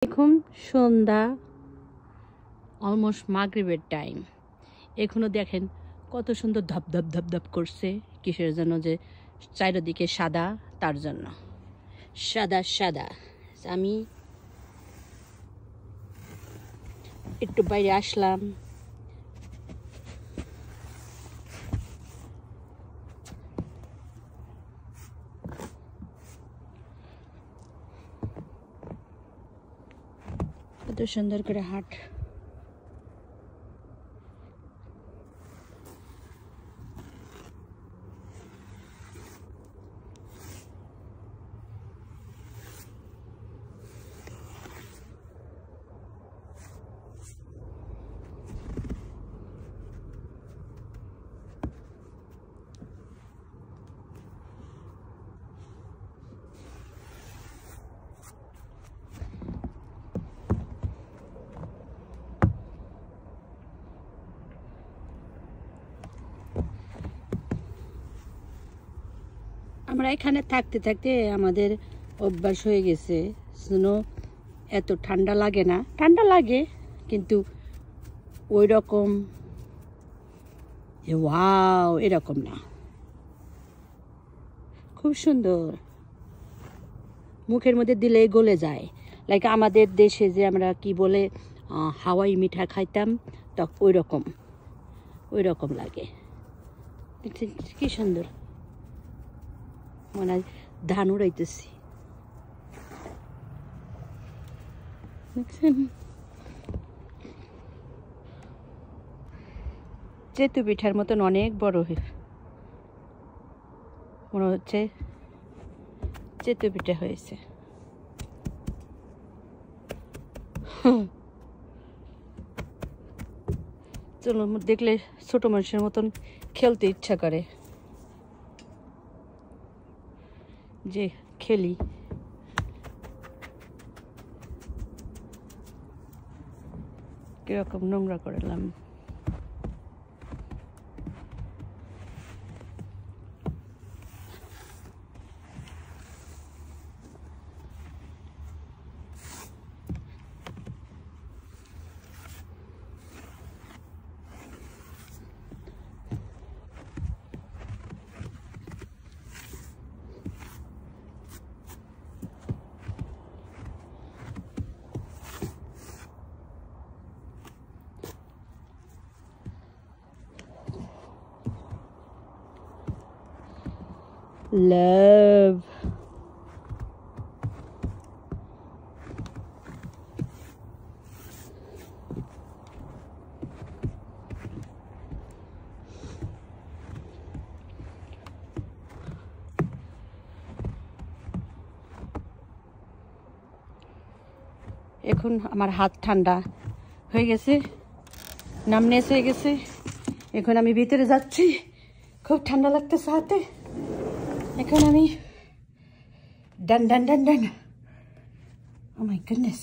এখন সন্ধ্যা অলমোস্ট মাগরিবের টাইম। এখনো দেখেন কত সুন্দর ধপ ধপ ধপ ধপ করছে। কিসের জন্য? যে চারিদিকে সাদা, তার জন্য সাদা সাদা। আমি একটু বাইরে আসলাম। কত সুন্দর করে হাট। আমরা এখানে থাকতে থাকতে আমাদের অভ্যাস হয়ে গেছে। স্নো এত ঠান্ডা লাগে না, ঠান্ডা লাগে কিন্তু ওই রকম ওয়াও এরকম না। খুব সুন্দর, মুখের মধ্যে দিলেই গলে যায়। লাইক আমাদের দেশে যে আমরা কি বলে হাওয়াই মিঠা খাইতাম, তো ওই রকম লাগে। কি সুন্দর, মনে হয় ধান উড়াইতেছি। চেতু পিঠার মতন অনেক বড় মনে হচ্ছে চেতু পিঠা হয়েছে। চলো, দেখলে ছোট মানুষের মতন খেলতে ইচ্ছা করে, যে খেলি। কিরকম নোংরা করলাম। Love. এখন আমার হাত ঠান্ডা হয়ে গেছে, নামনেস হয়ে গেছে। এখন আমি ভিতরে যাচ্ছি, খুব ঠান্ডা লাগতেছে হাতে। এখন আমি ডান ডান ডান ডান। Oh my goodness.